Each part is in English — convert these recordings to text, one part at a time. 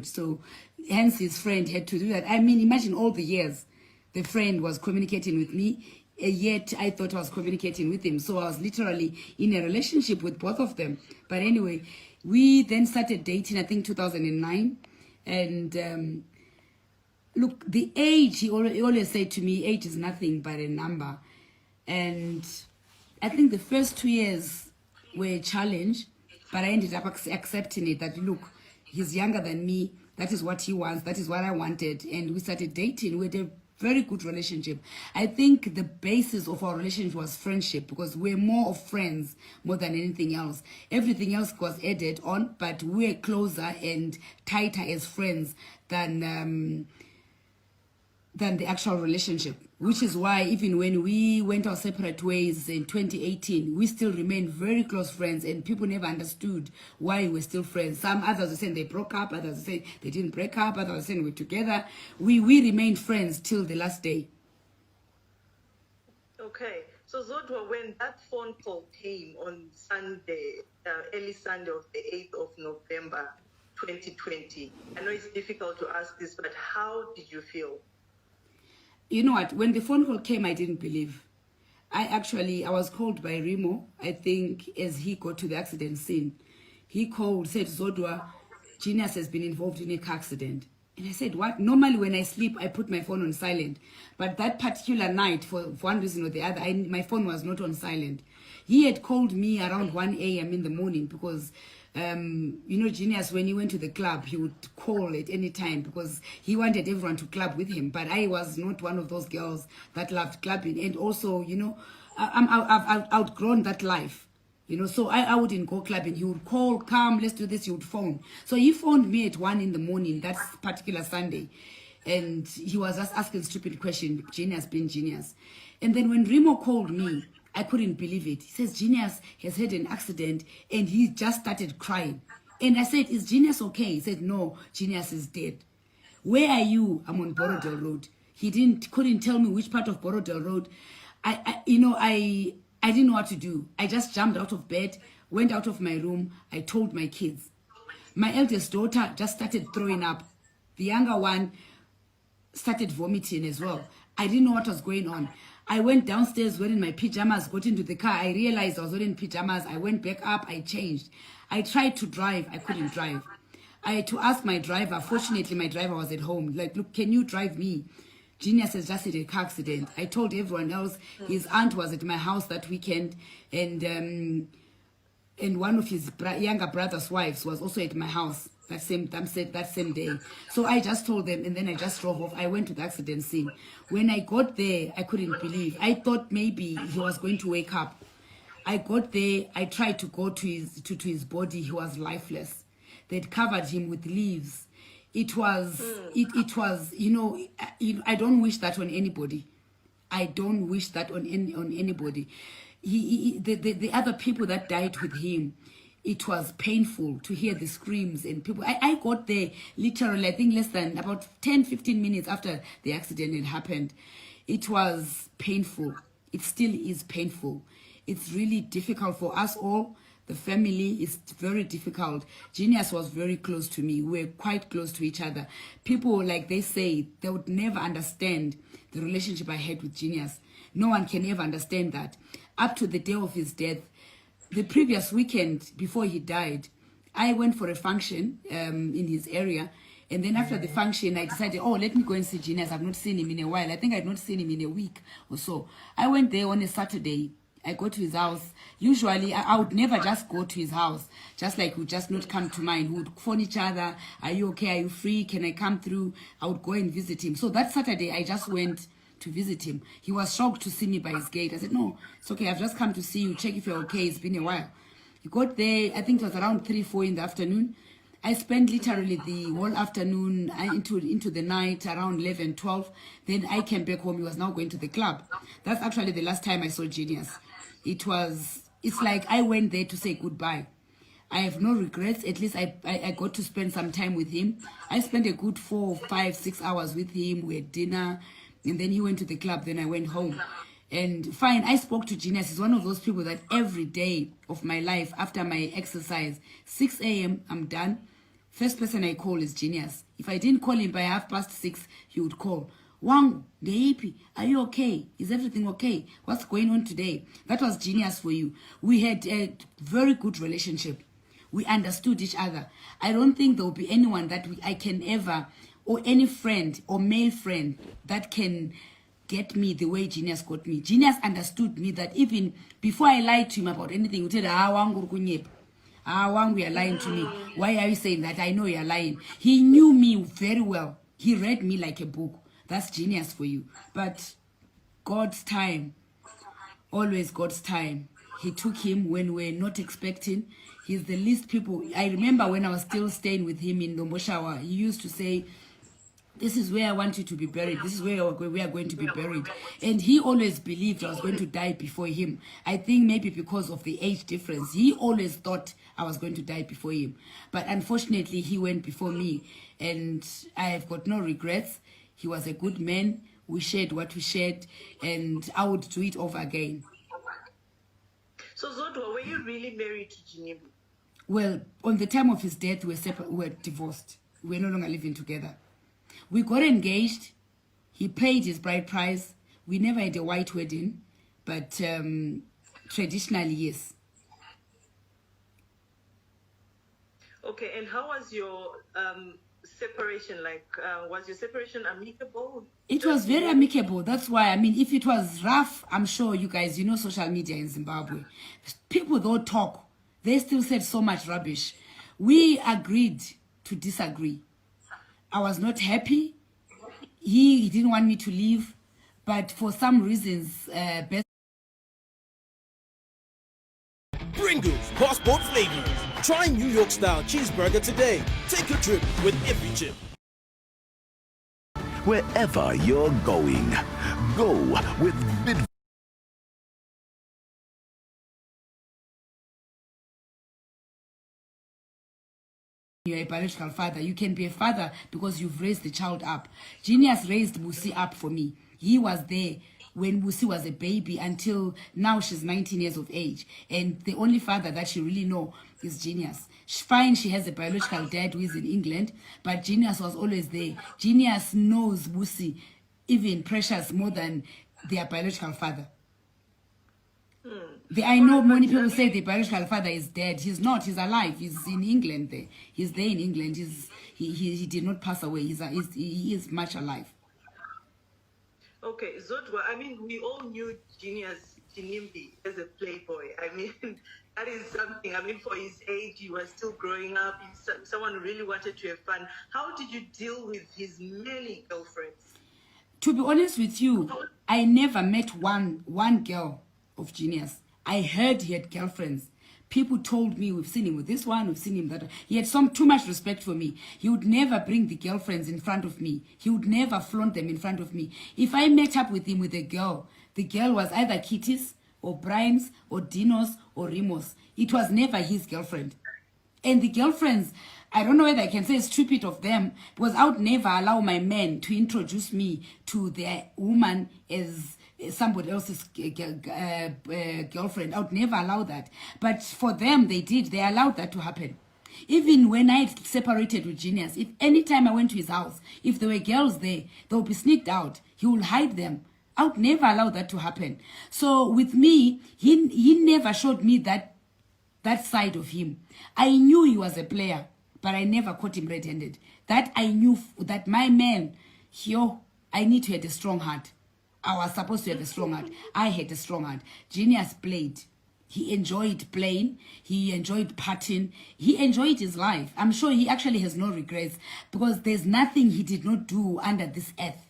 So hence his friend had to do that. I mean, imagine all the years the friend was communicating with me, yet I thought I was communicating with him. So I was literally in a relationship with both of them. But anyway, we then started dating, I think 2009. And look, the age, he always said to me, age is nothing but a number. And I think the first 2 years were a challenge, but I ended up accepting it, that look, he's younger than me, that is what he wants, that is what I wanted. And we started dating. We had a very good relationship. I think the basis of our relationship was friendship, because we're more of friends more than anything else. Everything else was added on, but we're closer and tighter as friends than the actual relationship, which is why even when we went our separate ways in 2018, we still remained very close friends, and people never understood why we're still friends. Some others were saying they broke up, others were saying they didn't break up, others were saying we're together. We remained friends till the last day. Okay, so Zodwa, when that phone call came on Sunday, early Sunday of the 8th of November 2020, I know it's difficult to ask this, but how did you feel? You know what? When the phone call came, I didn't believe. I was called by Remo, I think, as he got to the accident scene. He called, said, Zodwa, Genius has been involved in a car accident. And I said, what? Normally when I sleep, I put my phone on silent. But that particular night, for one reason or the other, my phone was not on silent. He had called me around 1 a.m. in the morning because you know, Genius, when he went to the club, he would call at any time because he wanted everyone to club with him. But I was not one of those girls that loved clubbing. And also, you know, I've outgrown that life. You know, so I wouldn't go clubbing. He would call, come, let's do this. He would phone. So he phoned me at 1 in the morning, that particular Sunday. And he was just asking stupid questions, Genius being Genius. And then when Remo called me, I couldn't believe it. He says, Genius has had an accident, and he just started crying. And I said, is Genius okay? He said, no, Genius is dead. Where are you? I'm on Borodale Road. He couldn't tell me which part of Borodale Road. I didn't know what to do. I just jumped out of bed, went out of my room. I told my kids. My eldest daughter just started throwing up. The younger one started vomiting as well. I didn't know what was going on. I went downstairs wearing my pajamas, got into the car. I realized I was wearing pajamas. I went back up. I changed. I tried to drive. I couldn't drive. I had to ask my driver. Fortunately, my driver was at home. Like, look, can you drive me? Genius has just had a car accident. I told everyone else. His aunt was at my house that weekend. And one of his younger brother's wives was also at my house that same day. So I just told them, and then I just drove off. I went to the accident scene. When I got there, I couldn't believe. I thought maybe he was going to wake up. I got there. I tried to go to his body. He was lifeless. They'd covered him with leaves. It was, you know, I don't wish that on anybody. I don't wish that on anybody. The other people that died with him, it was painful to hear the screams and people. I got there literally, I think less than about 10-15 minutes after the accident had happened. It was painful. It still is painful. It's really difficult for us all. The family is very difficult. Genius was very close to me. We were quite close to each other. People, like they say, they would never understand the relationship I had with Genius. No one can ever understand that. Up to the day of his death, the previous weekend before he died, I went for a function in his area. And then after the function, I decided, oh, let me go and see Genius. I've not seen him in a while. I think I've not seen him in a week or so. I went there on a Saturday. I go to his house. Usually, I would never just go to his house. Just like would just not come to mine. We would phone each other. Are you okay? Are you free? Can I come through? I would go and visit him. So that Saturday, I just went to visit him. He was shocked to see me by his gate. I said, no, it's okay. I've just come to see you, check if you're okay. It's been a while. He got there, I think it was around 3-4 in the afternoon. I spent literally the whole afternoon into the night, around 11-12. Then I came back home. He was now going to the club. That's actually the last time I saw Genius. It's like I went there to say goodbye. I have no regrets. At least I got to spend some time with him. I spent a good 4, 5, 6 hours with him. We had dinner. And then he went to the club. Then I went home. And fine, I spoke to Genius. He's one of those people that every day of my life, after my exercise, 6 a.m., I'm done. First person I call is Genius. If I didn't call him by 6:30, he would call. Wangu, Deipi, are you okay? Is everything okay? What's going on today? That was Genius for you. We had a very good relationship. We understood each other. I don't think there will be anyone that I can ever, or any friend or male friend that can get me the way Genius got me. Genius understood me that even before I lied to him about anything, he would say, Wangu kunyep. Wangu, you're lying to me. Why are you saying that? I know you're lying. He knew me very well. He read me like a book. That's Genius for you. But God's time, always God's time. He took him when we're not expecting. He's the least people. I remember when I was still staying with him in Domboshawa, he used to say, this is where I want you to be buried. This is where we are going to be buried. And he always believed I was going to die before him. I think maybe because of the age difference. He always thought I was going to die before him. But unfortunately, he went before me. And I have got no regrets. He was a good man. We shared what we shared. And I would do it over again. So Zodwa, were you really married to Ginimbi? Well, on the time of his death, we were divorced. We were no longer living together. We got engaged. He paid his bride price. We never had a white wedding, but traditionally, yes. Okay, and how was your separation like? Was your separation amicable? It was very amicable. That's why, I mean, if it was rough, I'm sure you guys, you know social media in Zimbabwe. People don't talk. They still said so much rubbish. We agreed to disagree. I was not happy. He didn't want me to leave. But for some reasons, Pringles, passport flavors. Try New York style cheeseburger today. Take a trip with every chip. Wherever you're going, go with Bid. You're a biological father. You can be a father because you've raised the child up. Genius raised Busi up for me. He was there when Busi was a baby until now she's 19 years of age. And the only father that she really know is Genius. Fine, she has a biological dad who is in England, but Genius was always there. Genius knows Busi even precious more than their biological father. I know many people say the biological father is dead. He's not. He's alive. He's in England there. He's there in England. He did not pass away. He is much alive. Okay, Zodwa, I mean, we all knew Genius Ginimbi as a playboy. I mean, that is something. I mean, for his age, he was still growing up. Someone really wanted to have fun. How did you deal with his many girlfriends? To be honest with you, I never met one girl of Genius. I heard he had girlfriends. People told me, we've seen him with this one, we've seen him that one. He had too much respect for me. He would never bring the girlfriends in front of me. He would never flaunt them in front of me. If I met up with him with a girl, the girl was either Kitty's or Brian's or Dino's or Rimo's. It was never his girlfriend. And the girlfriends, I don't know whether I can say stupid of them, because I would never allow my men to introduce me to their woman as somebody else's girlfriend. I would never allow that. But for them, they did. They allowed that to happen. Even when I separated with Genius, if any time I went to his house, if there were girls there, they would be sneaked out. He would hide them. I would never allow that to happen. So with me, he never showed me that side of him. I knew he was a player, but I never caught him red-handed. That I knew that my man, I need to have a strong heart. I was supposed to have a strong heart. I had a strong heart. Genius played. He enjoyed playing. He enjoyed partying. He enjoyed his life. I'm sure he actually has no regrets because there's nothing he did not do under this earth.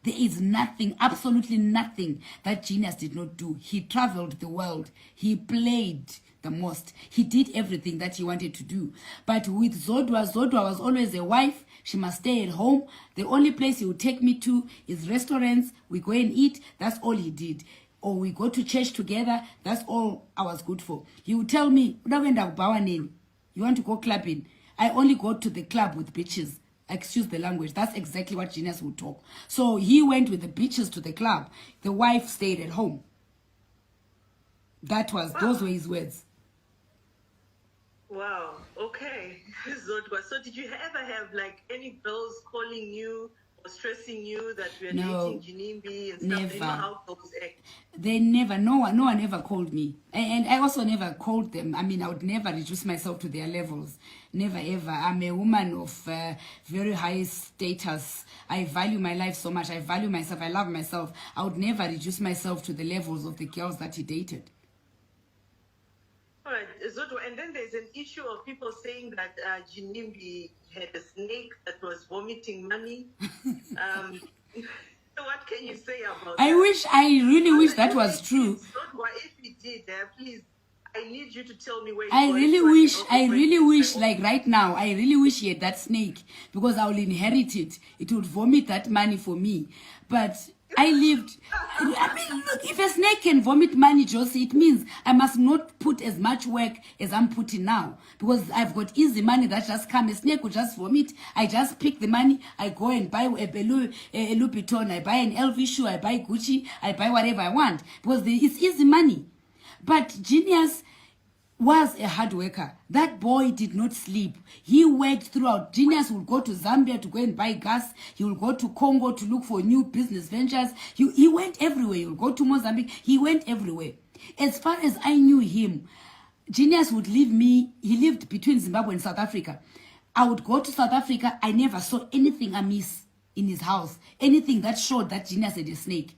There is nothing, absolutely nothing that Genius did not do. He traveled the world. He played the most. He did everything that he wanted to do. But with Zodwa was always a wife. She must stay at home. The only place he would take me to is restaurants. We go and eat. That's all he did. Or we go to church together. That's all I was good for. He would tell me, you want to go clubbing? I only go to the club with bitches. Excuse the language. That's exactly what Genius would talk. So he went with the bitches to the club. The wife stayed at home. Those were his words. Wow. Okay. Zodwa, so did you ever have like any girls calling you or stressing you that we are No, dating Ginimbi and stuff? never. You know how girls act. They never, no one ever called me. And I also never called them. I mean, I would never reduce myself to their levels. Never ever. I'm a woman of very high status. I value my life so much. I value myself. I love myself. I would never reduce myself to the levels of the girls that he dated. All right, Zodwa, and then there's an issue of people saying that Ginimbi had a snake that was vomiting money. So what can you say about that? I really wish that was true. Zodwa, if he did, please, I need you to tell me where I really wish, like right now, I really wish he had that snake because I will inherit it. It would vomit that money for me. But I mean, look, if a snake can vomit money, Josie, it means I must not put as much work as I'm putting now because I've got easy money that just come. A snake will just vomit. I just pick the money. I go and buy a Louis Vuitton. I buy an LV shoe. I buy Gucci. I buy whatever I want because it's easy money. But Genius was a hard worker. That boy did not sleep. He worked throughout. Genius would go to Zambia to go and buy gas. He would go to Congo to look for new business ventures. He went everywhere. He would go to Mozambique. He went everywhere. As far as I knew him, Genius would leave me. He lived between Zimbabwe and South Africa. I would go to South Africa. I never saw anything amiss in his house. Anything that showed that Genius had a snake.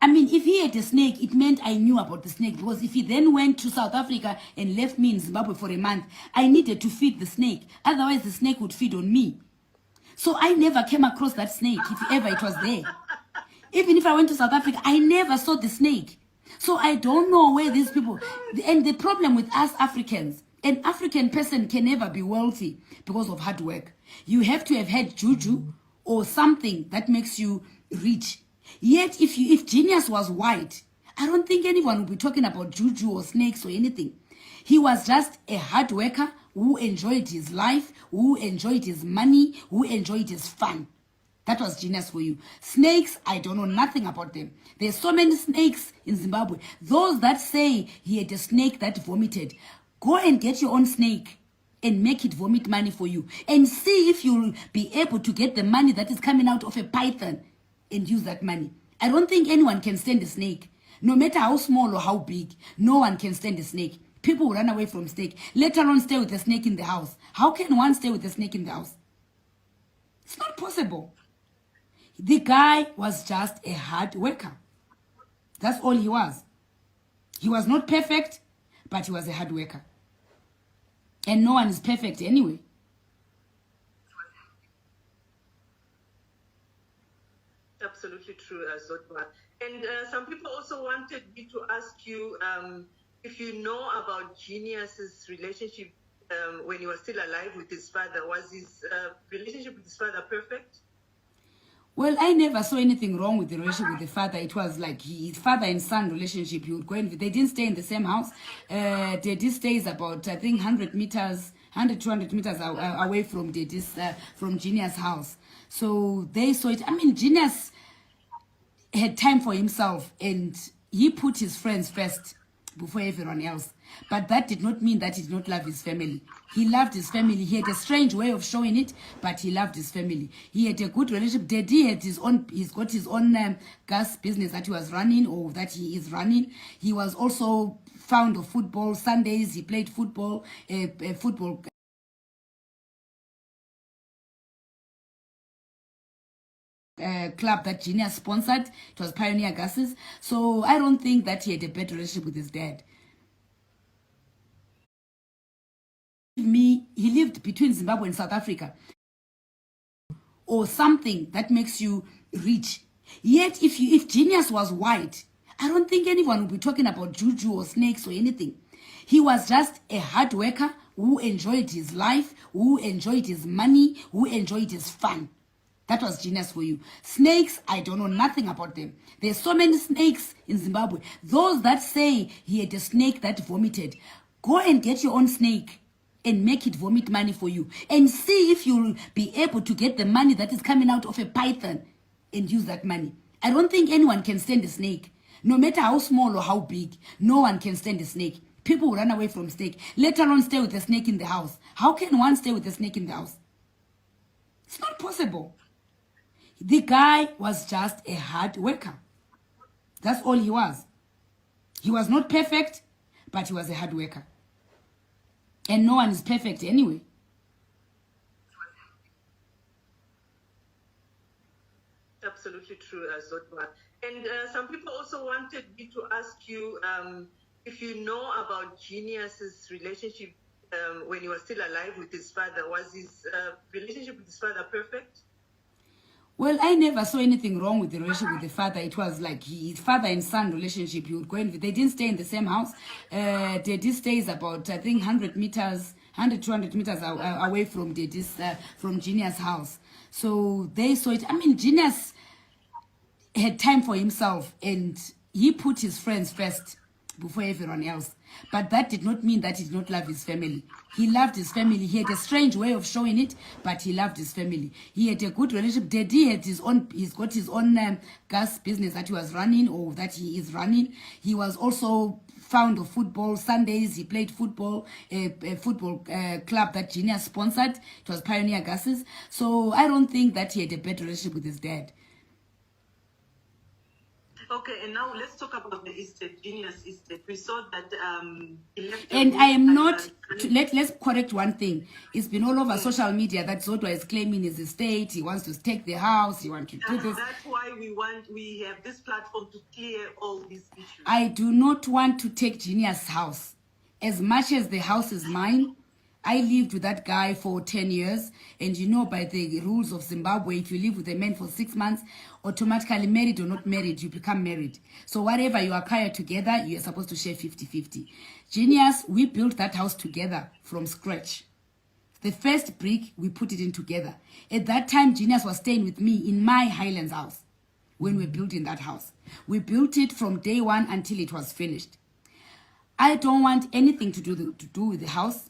I mean, if he had a snake, it meant I knew about the snake. Because if he then went to South Africa and left me in Zimbabwe for a month, I needed to feed the snake. Otherwise, the snake would feed on me. So I never came across that snake, if ever it was there. Even if I went to South Africa, I never saw the snake. So I don't know where these people... And the problem with us Africans, an African person can never be wealthy because of hard work. You have to have had juju or something that makes you rich. Yet, if Genius was white, I don't think anyone would be talking about juju or snakes or anything. He was just a hard worker who enjoyed his life, who enjoyed his money, who enjoyed his fun. That was Genius for you. Snakes, I don't know nothing about them. There's so many snakes in Zimbabwe. Those that say he had a snake that vomited, go and get your own snake and make it vomit money for you. And see if you'll be able to get the money that is coming out of a python and use that money. I don't think anyone can stand a snake. No matter how small or how big, no one can stand a snake. People will run away from snake. Let alone stay with a snake in the house. How can one stay with a snake in the house? It's not possible. The guy was just a hard worker. That's all he was. He was not perfect, but he was a hard worker. And no one is perfect anyway. Absolutely true, Zodwa. And some people also wanted me to ask you if you know about Genius's relationship when he was still alive with his father. Was his relationship with his father perfect? Well, I never saw anything wrong with the relationship with the father. It was like his father and son relationship. He would go in. They didn't stay in the same house. Daddy stays about, I think, 100 meters, 100, 200 meters away from from Genius' house. So they saw it. I mean, Genius had time for himself and he put his friends first before everyone else. But that did not mean that he did not love his family. He loved his family. He had a strange way of showing it, but he loved his family. He had a good relationship. Daddy had he's got his own gas business that he was running or that he is running. He was also fond of football. Sundays he played football, football club that Genius sponsored. It was Pioneer Gases. So I don't think that he had a bad relationship with his dad. He lived between Zimbabwe and South Africa. Or something that makes you rich. Yet if Genius was white, I don't think anyone would be talking about juju or snakes or anything. He was just a hard worker who enjoyed his life, who enjoyed his money, who enjoyed his fun. That was Genius for you. Snakes, I don't know nothing about them. There's so many snakes in Zimbabwe. Those that say he had a snake that vomited, go and get your own snake and make it vomit money for you. And see if you'll be able to get the money that is coming out of a python and use that money. I don't think anyone can stand a snake. No matter how small or how big, no one can stand a snake. People will run away from snake, let alone stay with a snake in the house. How can one stay with a snake in the house? It's not possible. The guy was just a hard worker. That's all he was. He was not perfect, but he was a hard worker. And no one is perfect anyway. Absolutely true, Zodwa. And some people also wanted me to ask you if you know about Genius's relationship when he was still alive with his father. Was his relationship with his father perfect? Well, I never saw anything wrong with the relationship with the father. It was like his father and son relationship. He would go in, they didn't stay in the same house. Daddy stays about, I think, 100 meters, 100, 200 meters away from from Genius' house. So they saw it. I mean, Genius had time for himself and he put his friends first before everyone else. But that did not mean that he did not love his family. He loved his family. He had a strange way of showing it, but he loved his family. He had a good relationship. Daddy had he's got his own gas business that he was running or that he is running. He was also fond of football. Sundays he played football, a football club that Genius sponsored. It was Pioneer Gases. So I don't think that he had a bad relationship with his dad. Okay, and now let's talk about the estate, Genius estate. We saw that he left. And I am not. Let's correct one thing. It's been all over social media that Zodwa is claiming his estate. He wants to take the house. He wants to do this. That's why we have this platform to clear all these issues. I do not want to take Genius' house. As much as the house is mine, I lived with that guy for 10 years. And you know, by the rules of Zimbabwe, if you live with a man for 6 months, automatically married or not married, you become married. So whatever you acquire together, you're supposed to share 50-50. Genius, we built that house together from scratch. The first brick, we put it in together. At that time, Genius was staying with me in my Highlands house when we built in that house. We built it from day one until it was finished. I don't want anything to do with the house.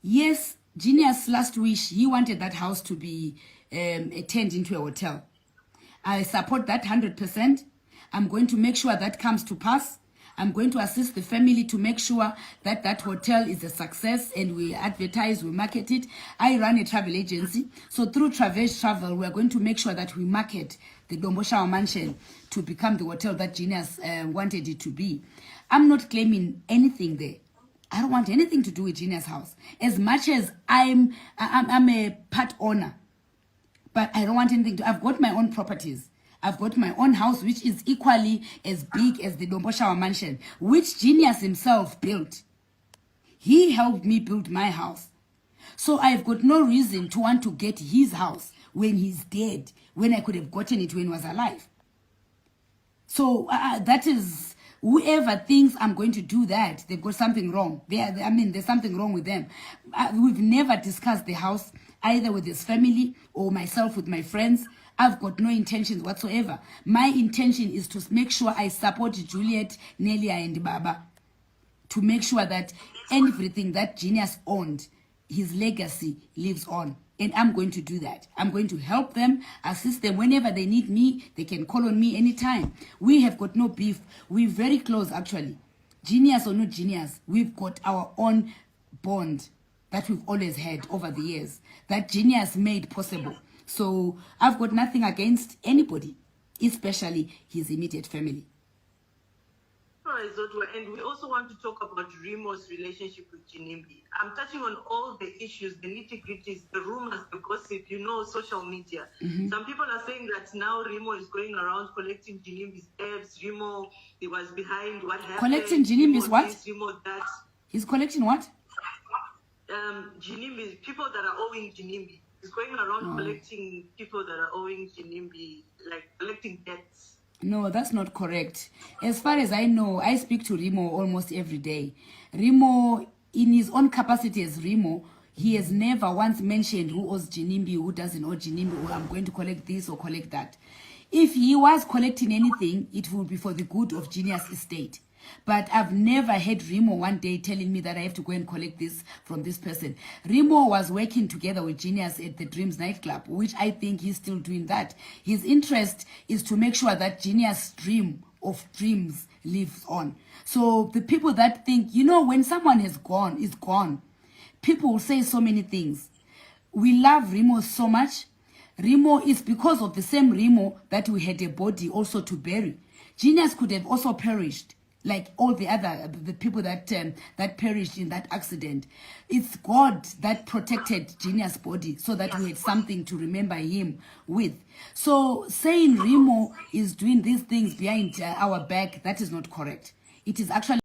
Yes, Genius' last wish, he wanted that house to be turned into a hotel. I support that 100%. I'm going to make sure that comes to pass. I'm going to assist the family to make sure that that hotel is a success and we advertise, we market it. I run a travel agency. So through Traverse Travel, we're going to make sure that we market the Domboshawa Mansion to become the hotel that Genius wanted it to be. I'm not claiming anything there. I don't want anything to do with Genius' house. As much as I'm a part owner, but I don't want anything to. I've got my own properties. I've got my own house, which is equally as big as the Domboshawa Mansion, which Genius himself built. He helped me build my house. So I've got no reason to want to get his house when he's dead, when I could have gotten it when he was alive. So that is... Whoever thinks I'm going to do that, they've got something wrong. There's something wrong with them. We've never discussed the house, either with his family or myself with my friends. I've got no intentions whatsoever. My intention is to make sure I support Juliet, Nelia, and Baba to make sure that everything that Genius owned, his legacy lives on. And I'm going to do that. I'm going to help them, assist them. Whenever they need me, they can call on me anytime. We have got no beef. We're very close, actually. Genius or not Genius, we've got our own bond that we've always had over the years, that Genius made possible. So I've got nothing against anybody, especially his immediate family. All right, Zodwa, and we also want to talk about Remo's relationship with Ginimbi. I'm touching on all the issues, the nitty-gritties, the rumors, the gossip, social media. Some people are saying that now Remo is going around collecting Ginimbi's debts. Remo, he was behind what happened. Collecting Ginimbi's what? This, Remo that. He's collecting what? Ginimbi, people that are owing Ginimbi. He's going around collecting people that are owing Ginimbi, like collecting debts. No, that's not correct. As far as I know, I speak to Remo almost every day. Remo, in his own capacity as Remo, he has never once mentioned who owes Ginimbi, who doesn't owe Ginimbi, or I'm going to collect this or collect that. If he was collecting anything, it would be for the good of Genius Estate. But I've never had Remo one day telling me that I have to go and collect this from this person. Remo was working together with Genius at the Dreams nightclub, which I think he's still doing that. His interest is to make sure that Genius' dream of dreams lives on. So the people that think, you know, when someone is gone, people will say so many things. We love Remo so much. Remo is because of the same Remo that we had a body also to bury. Genius could have also perished, like all the people that that perished in that accident. It's God that protected Genius' body so that we had something to remember him with. So saying Remo is doing these things behind our back, that is not correct. It is actually